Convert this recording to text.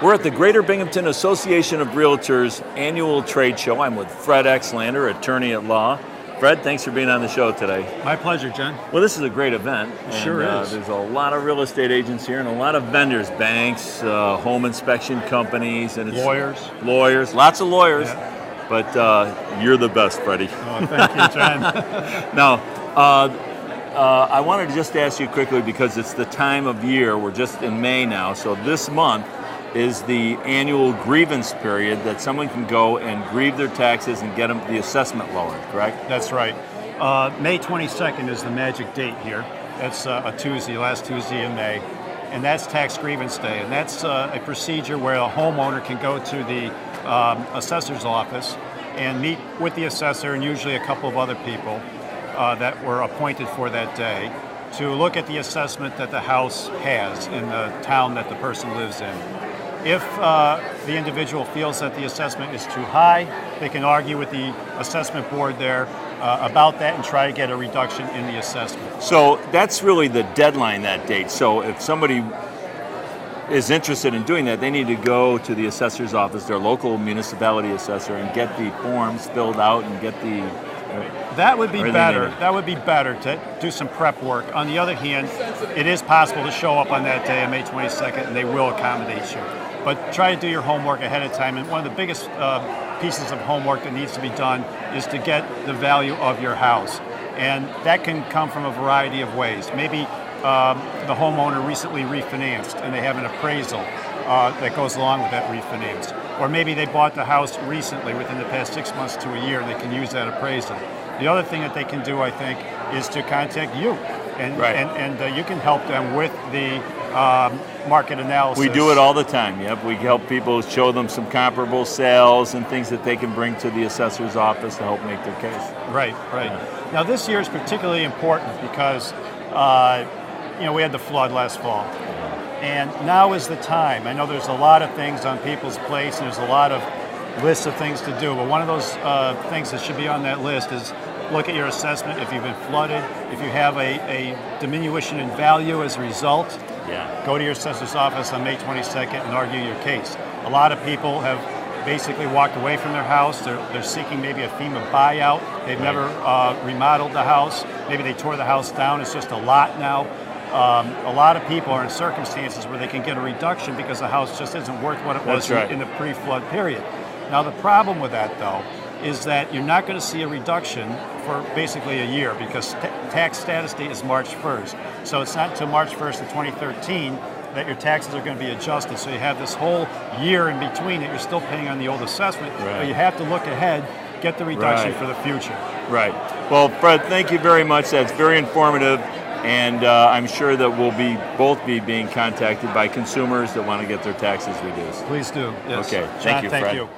We're at the Greater Binghamton Association of Realtors annual trade show. I'm with Fred Exlander, attorney at law. Fred, thanks for being on the show today. My pleasure, Jen. Well, this is a great event. Sure is. There's a lot of real estate agents here and a lot of vendors, banks, home inspection companies, and Lawyers, lots of lawyers. Yeah. But you're the best, Freddie. Oh, thank you, Jen. Now, I wanted to just ask you quickly because it's the time of year. We're just in May now, so this month is the annual grievance period that someone can go and grieve their taxes and get them the assessment lowered, correct? That's right. May 22nd is the magic date here. That's a Tuesday, last Tuesday in May. And that's tax grievance day. And that's a procedure where a homeowner can go to the assessor's office and meet with the assessor and usually a couple of other people that were appointed for that day to look at the assessment that the house has in the town that the person lives in. If the individual feels that the assessment is too high, they can argue with the assessment board there about that and try to get a reduction in the assessment. So that's really the deadline, that date. So if somebody is interested in doing that, they need to go to the assessor's office, their local municipality assessor, and get the forms filled out and get the... That would be better. That would be better to do some prep work. On the other hand, it is possible to show up on that day on May 22nd and they will accommodate you. But try to do your homework ahead of time. And one of the biggest pieces of homework that needs to be done is to get the value of your house. And that can come from a variety of ways. Maybe the homeowner recently refinanced and they have an appraisal that goes along with that refinance. Or maybe they bought the house recently within the past 6 months to a year and they can use that appraisal. The other thing that they can do, I think, is to contact you. And you can help them with the market analysis. We do it all the time, yep. We help people, show them some comparable sales and things that they can bring to the assessor's office to help make their case. Right. Yeah. Now this year is particularly important because we had the flood last fall. And now is the time. I know there's a lot of things on people's plates and there's a lot of lists of things to do, but one of those things that should be on that list is look at your assessment if you've been flooded, if you have a diminution in value as a result. Go to your assessor's office on May 22nd and argue your case. A lot of people have basically walked away from their house. They're seeking maybe a FEMA buyout. They've never remodeled the house. Maybe they tore the house down. It's just a lot now. A lot of people are in circumstances where they can get a reduction because the house just isn't worth what it was in the pre-flood period. Now the problem with that, though, is that you're not going to see a reduction for basically a year because tax status date is March 1st. So it's not until March 1st of 2013 that your taxes are going to be adjusted. So you have this whole year in between that you're still paying on the old assessment, but you have to look ahead, get the reduction for the future. Right. Well, Fred, thank you very much. That's very informative. And I'm sure that we'll both be being contacted by consumers that want to get their taxes reduced. Please do. Yes. Okay. John, Thank you, Fred. Thank you.